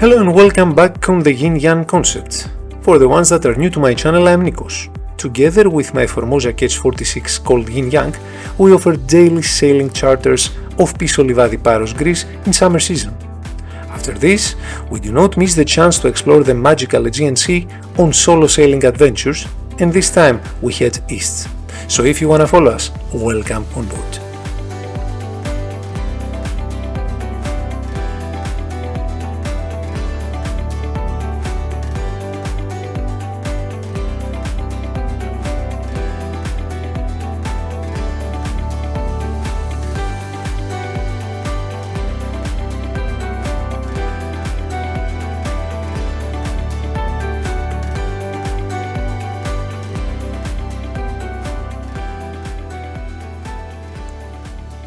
Hello and welcome back on the Yin Yang Concept. For the ones that are new to my channel, I'm Nikos. Together with my Formosa Catch 46 called Yin Yang, we offer daily sailing charters off Piso Livadi Paros, Greece in summer season. After this, we do not miss the chance to explore the magical Aegean Sea on solo sailing adventures, and this time we head east. So if you wanna follow us, welcome on board.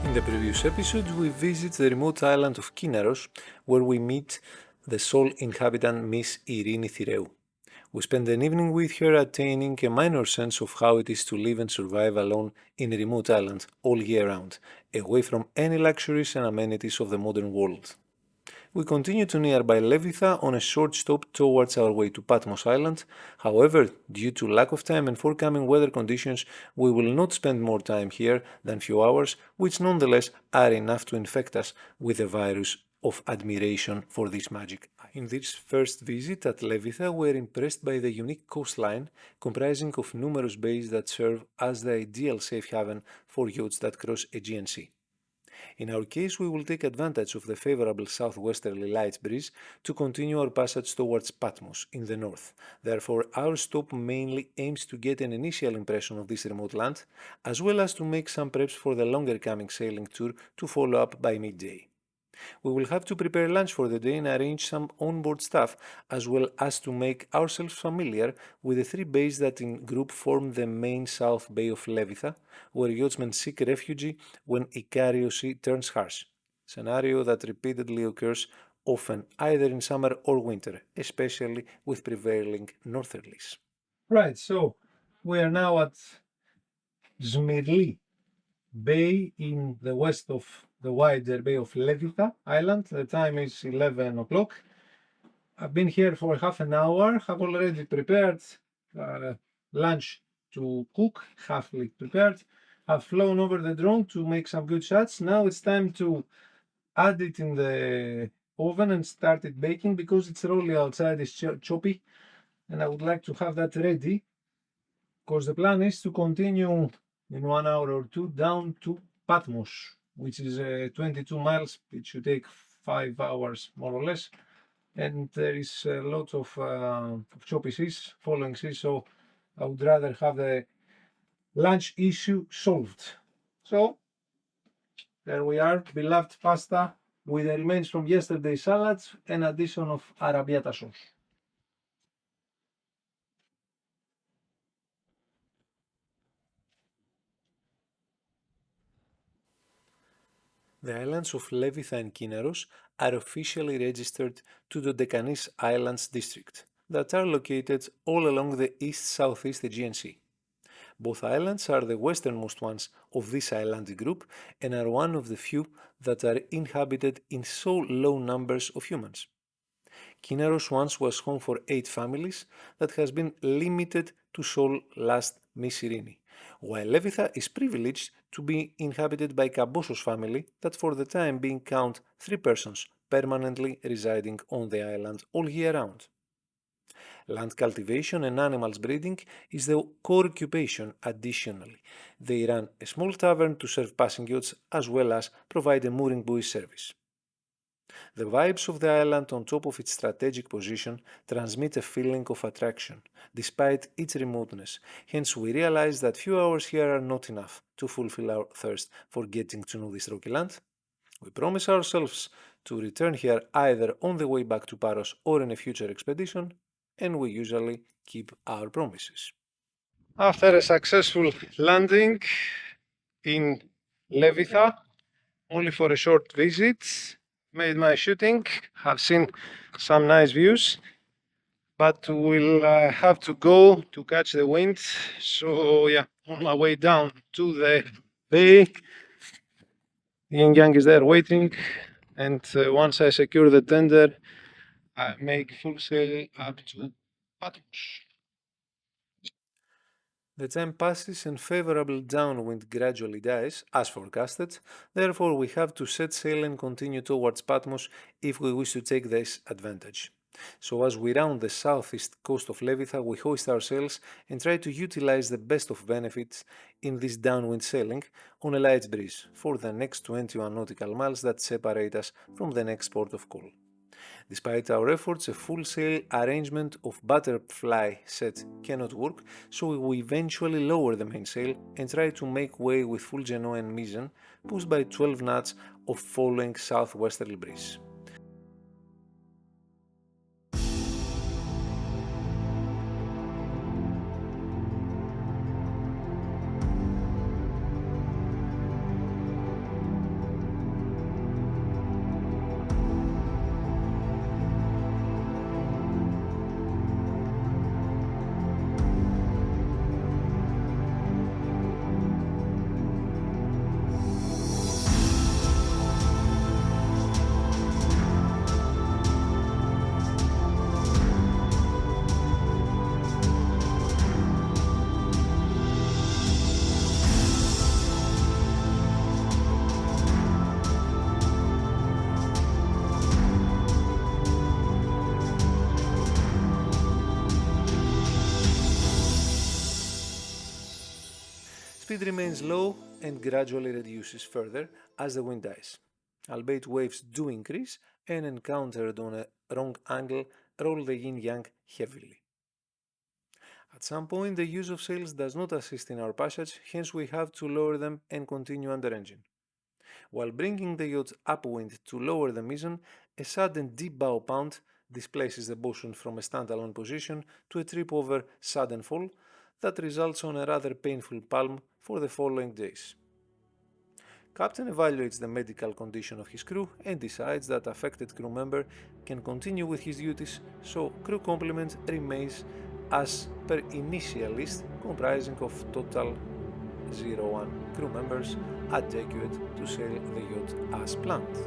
In the previous episode, we visit the remote island of Kynaros, where we meet the sole inhabitant Miss Irini Thireu. We spend an evening with her attaining a minor sense of how it is to live and survive alone in a remote island all year round, away from any luxuries and amenities of the modern world. We continue to nearby Levitha on a short stop towards our way to Patmos Island. However, due to lack of time and forthcoming weather conditions, we will not spend more time here than few hours, which nonetheless are enough to infect us with a virus of admiration for this magic. In this first visit at Levitha, we are impressed by the unique coastline, comprising of numerous bays that serve as the ideal safe haven for yachts that cross Aegean Sea. In our case, we will take advantage of the favorable southwesterly light breeze to continue our passage towards Patmos in the north. Therefore, our stop mainly aims to get an initial impression of this remote land, as well as to make some preps for the longer coming sailing tour to follow up by midday. We will have to prepare lunch for the day and arrange some onboard stuff, as well as to make ourselves familiar with the three bays that in group form the main south bay of Levitha, where yachtsmen seek refuge when Arkioi Sea turns harsh, scenario that repeatedly occurs often either in summer or winter, especially with prevailing northerlies. Right, so we are now at Zmirli Bay in the west of the wider bay of Levitha Island. The time is 11 o'clock. I've been here for half an hour, have already prepared lunch to cook, halfly prepared. I've flown over the drone to make some good shots. Now it's time to add it in the oven and start it baking because it's rolly outside, it's choppy, and I would like to have that ready because the plan is to continue in 1 hour or two down to Patmos, which is 22 miles. It should take 5 hours more or less, and there is a lot of choppy seas, falling seas, so I would rather have the lunch issue solved. So there we are, beloved pasta with the remains from yesterday's salads and addition of arrabbiata sauce. The islands of Levitha and Kynaros are officially registered to the Dodekanis Islands district that are located all along the east-southeast Aegean Sea. Both islands are the westernmost ones of this islandy group and are one of the few that are inhabited in so low numbers of humans. Kynaros once was home for 8 families that has been limited to sole last Miss Irini, while Levitha is privileged to be inhabited by Kabossos family that for the time being count 3 persons permanently residing on the island all year round. Land cultivation and animals breeding is the core occupation. Additionally, they run a small tavern to serve passing yachts as well as provide a mooring buoy service. The vibes of the island on top of its strategic position transmit a feeling of attraction, despite its remoteness. Hence, we realize that few hours here are not enough to fulfill our thirst for getting to know this rocky land. We promise ourselves to return here either on the way back to Paros or in a future expedition, and we usually keep our promises. After a successful landing in Levitha, only for a short visit, made my shooting, have seen some nice views, but we'll have to go to catch the wind. So yeah, on my way down to the bay, Yin Yang is there waiting, and once I secure the tender, make full sail up to Patmos. The time passes and favorable downwind gradually dies, as forecasted, therefore we have to set sail and continue towards Patmos if we wish to take this advantage. So as we round the southeast coast of Levitha, we hoist our sails and try to utilize the best of benefits in this downwind sailing on a light breeze for the next 21 nautical miles that separate us from the next port of call. Despite our efforts, a full sail arrangement of butterfly set cannot work, so we eventually lower the mainsail and try to make way with full Genoa and mizzen, pushed by 12 knots of following southwesterly breeze. Speed remains low and gradually reduces further as the wind dies, albeit waves do increase and encountered on a wrong angle roll the yin yang heavily. At some point the use of sails does not assist in our passage, hence we have to lower them and continue under engine. While bringing the yacht upwind to lower the mizzen, a sudden deep bow pound displaces the bosun from a standalone position to a trip over sudden fall that results on a rather painful palm for the following days. Captain evaluates the medical condition of his crew and decides that affected crew member can continue with his duties, so crew complement remains as per initial list comprising of total 01 crew members adequate to sail the yacht as planned.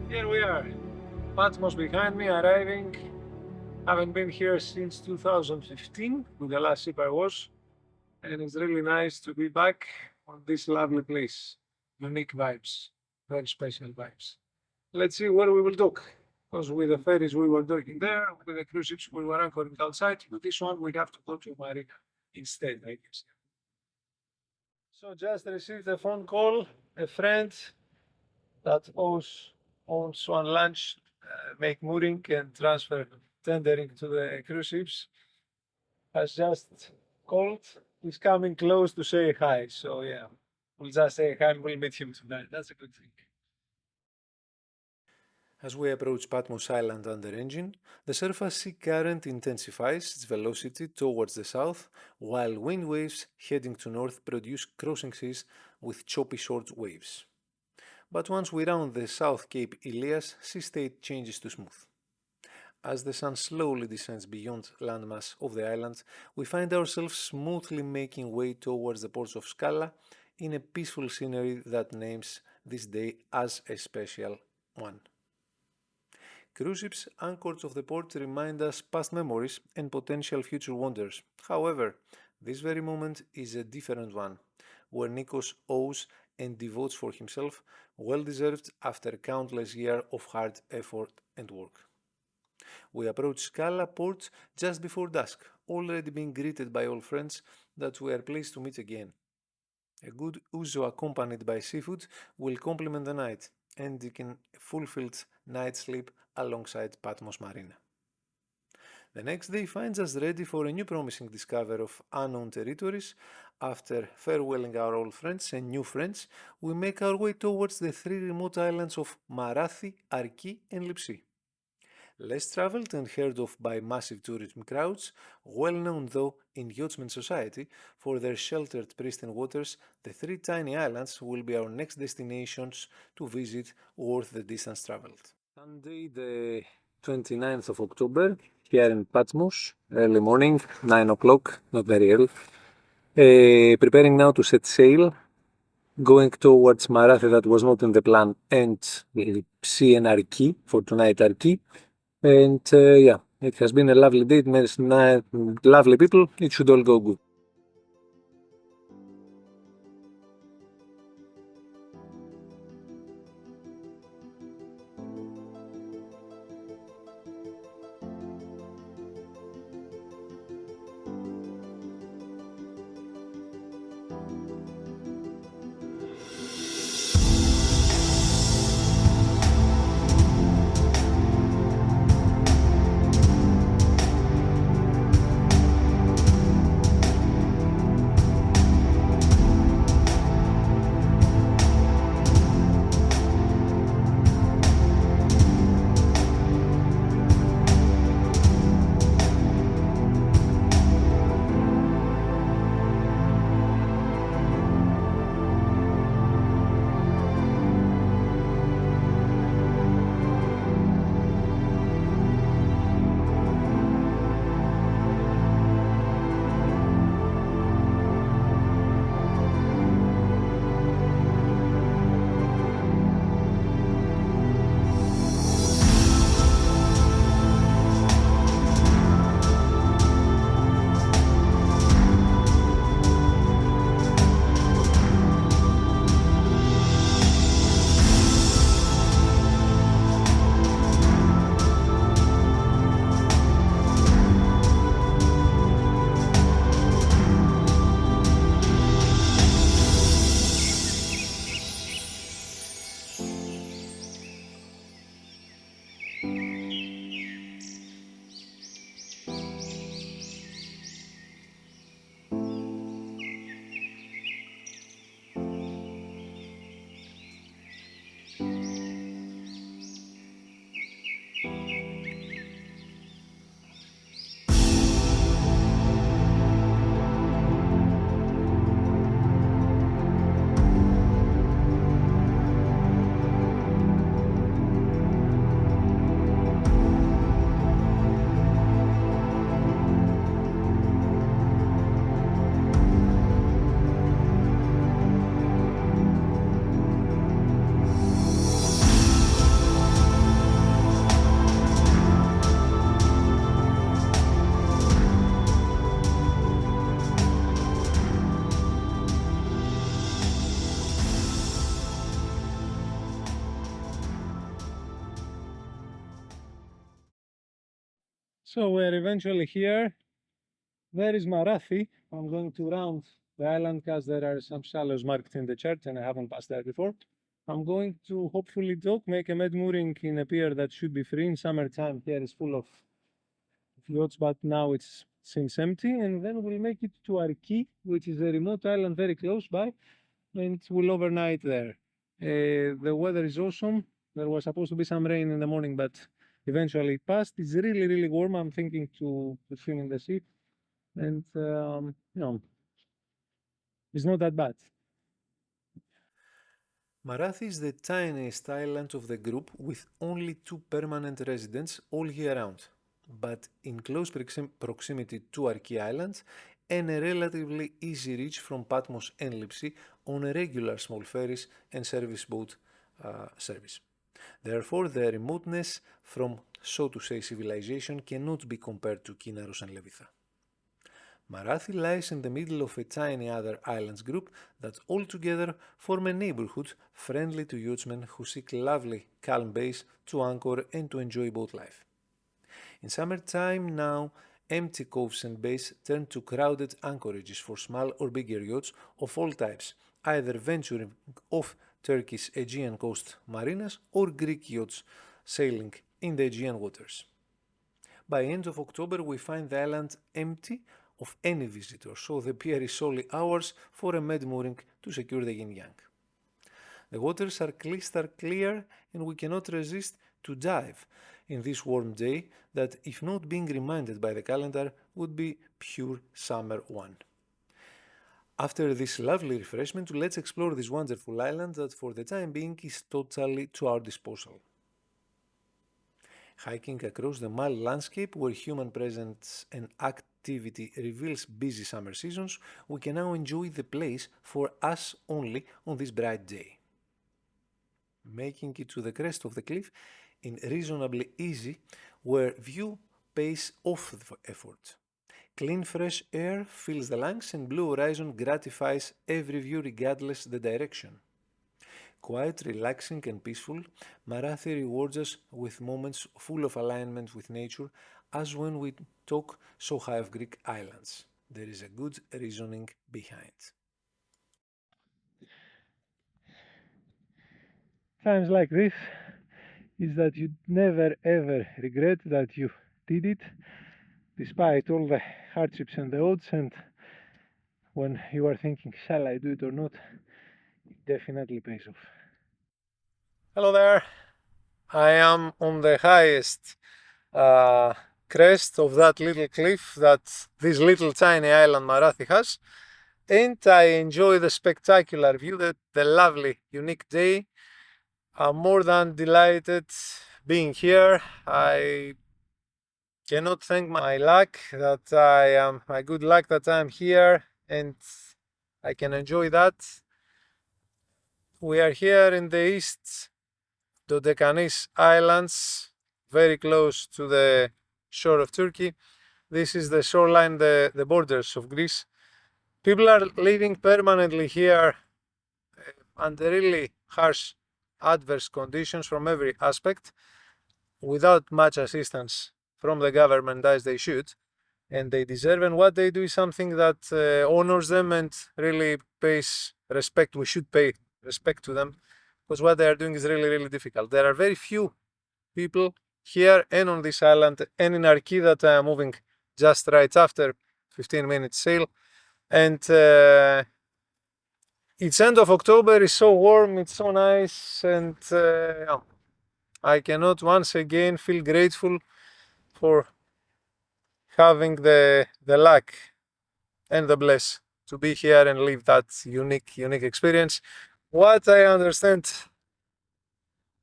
Here we are, Patmos behind me, arriving. Haven't been here since 2015 with the last ship I was, and it's really nice to be back on this lovely place. Unique vibes, very special vibes. Let's see where we will dock, because with the ferries we were docking there, with the cruise ships we were anchoring outside. With this one we have to go to Marina instead, I guess. So just received a phone call, a friend that owes owns one launch, make mooring and transfer tendering to the cruise ships, has just called. He's coming close to say hi. So yeah, we'll just say hi and we'll meet him tonight. That's a good thing. As we approach Patmos Island under engine, the surface sea current intensifies its velocity towards the south, while wind waves heading to north produce crossing seas with choppy short waves. But once we round the South Cape Ilias, sea state changes to smooth. As the sun slowly descends beyond landmass of the island, we find ourselves smoothly making way towards the ports of Scala in a peaceful scenery that names this day as a special one. Cruise ships anchored of the port remind us past memories and potential future wonders. However, this very moment is a different one, where Nikos owes and devotes for himself, well deserved after countless years of hard effort and work. We approach Scala port just before dusk, already being greeted by old friends that we are pleased to meet again. A good ouzo accompanied by seafood will complement the night, ending in a fulfilled night's sleep alongside Patmos Marina. The next day finds us ready for a new promising discovery of unknown territories. After farewelling our old friends and new friends, we make our way towards the three remote islands of Marathi, Arki and Lipsi. Less traveled and heard of by massive tourism crowds, well known though in yachtsman society for their sheltered pristine waters, the three tiny islands will be our next destinations to visit worth the distance traveled. Sunday the 29th of October, here in Patmos, early morning, 9 o'clock, not very early. Preparing now to set sail, going towards Marathi that was not in the plan, and Sea and Arki, for tonight Arki. And yeah, it has been a lovely day, it met lovely people, it should all go good. So we're eventually here. There is Marathi. I'm going to round the island because there are some shallows marked in the chart and I haven't passed there before. I'm going to hopefully make a med mooring in a pier that should be free in summertime. Here is full of yachts, but now it seems empty. And then we'll make it to Arkioi, which is a remote island very close by, and we'll overnight there. The weather is awesome. There was supposed to be some rain in the morning, but eventually it passed. It's really, really warm. I'm thinking to swim in the sea, and it's not that bad. Marathi is the tiniest island of the group with only 2 permanent residents all year round, but in close proximity to Arkioi Islands and a relatively easy reach from Patmos and Lipsi on a regular small ferries and service boat service. Therefore, the remoteness from, so to say, civilization cannot be compared to Kynaros and Levitha. Marathi lies in the middle of a tiny other islands group that altogether form a neighborhood friendly to yachtsmen who seek lovely calm bays to anchor and to enjoy boat life. In summertime now, empty coves and bays turn to crowded anchorages for small or bigger yachts of all types, either venturing off Turkey's Aegean coast marinas or Greek yachts sailing in the Aegean waters. By end of October we find the island empty of any visitor, so the pier is solely ours for a med mooring to secure the Yin Yang. The waters are crystal clear and we cannot resist to dive in this warm day that, if not being reminded by the calendar, would be pure summer one. After this lovely refreshment, let's explore this wonderful island that for the time being is totally to our disposal. Hiking across the mild landscape where human presence and activity reveals busy summer seasons, we can now enjoy the place for us only on this bright day. Making it to the crest of the cliff in reasonably easy, where view pays off the effort. Clean fresh air fills the lungs and blue horizon gratifies every view regardless the direction. Quiet, relaxing and peaceful, Marathi rewards us with moments full of alignment with nature, as when we talk so high of Greek islands. There is a good reasoning behind. Times like this is that you never ever regret that you did it, despite all the hardships and the odds, and when you are thinking, shall I do it or not, it definitely pays off. Hello there. I am on the highest crest of that little cliff that this little tiny island Marathi has, and I enjoy the spectacular view, the lovely, unique day. I'm more than delighted being here. I cannot thank my luck that my good luck that I'm here and I can enjoy that. We are here in the East Dodecanese Islands, very close to the shore of Turkey. This is the shoreline, the borders of Greece. People are living permanently here under really harsh, adverse conditions from every aspect, without much assistance from the government as they should, and they deserve. And what they do is something that honors them and really pays respect. We should pay respect to them, because what they are doing is really, really difficult. There are very few people here and on this island and in Arkioi that I am moving just right after 15 minutes sail. And it's end of October, it's so warm, it's so nice, and I cannot once again feel grateful for having the luck and the bless to be here and live that unique experience. What I understand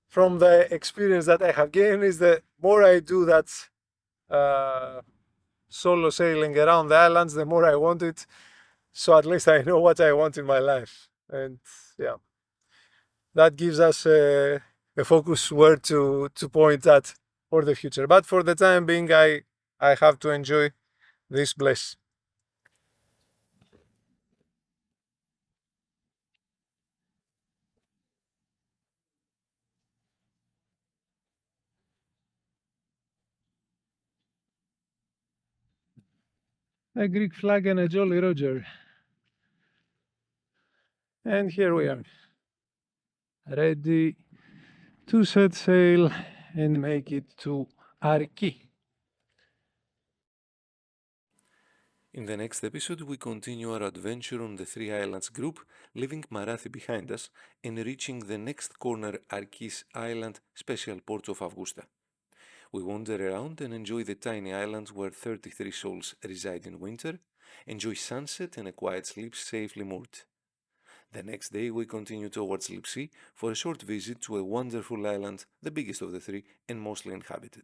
from the experience that I have gained is the more I do that solo sailing around the islands, the more I want it. So at least I know what I want in my life. And yeah, that gives us a focus where to point at for the future. But for the time being, I have to enjoy this bliss. A Greek flag and a Jolly Roger. And here we are. ready to set sail and make it to Arkioi. In the next episode, we continue our adventure on the Three Islands group, leaving Marathi behind us and reaching the next corner, Arkioi Island, special port of Augusta. We wander around and enjoy the tiny island where 33 souls reside in winter, enjoy sunset and a quiet sleep safely moored. The next day, we continue towards Lipsi for a short visit to a wonderful island, the biggest of the three and mostly inhabited.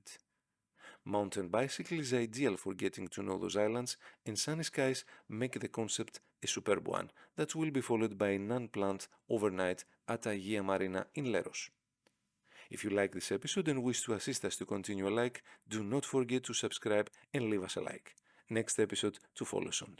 Mountain bicycle is ideal for getting to know those islands, and sunny skies make the concept a superb one that will be followed by an unplanned overnight at Agia Marina in Leros. If you like this episode and wish to assist us to continue alike, do not forget to subscribe and leave us a like. Next episode to follow soon.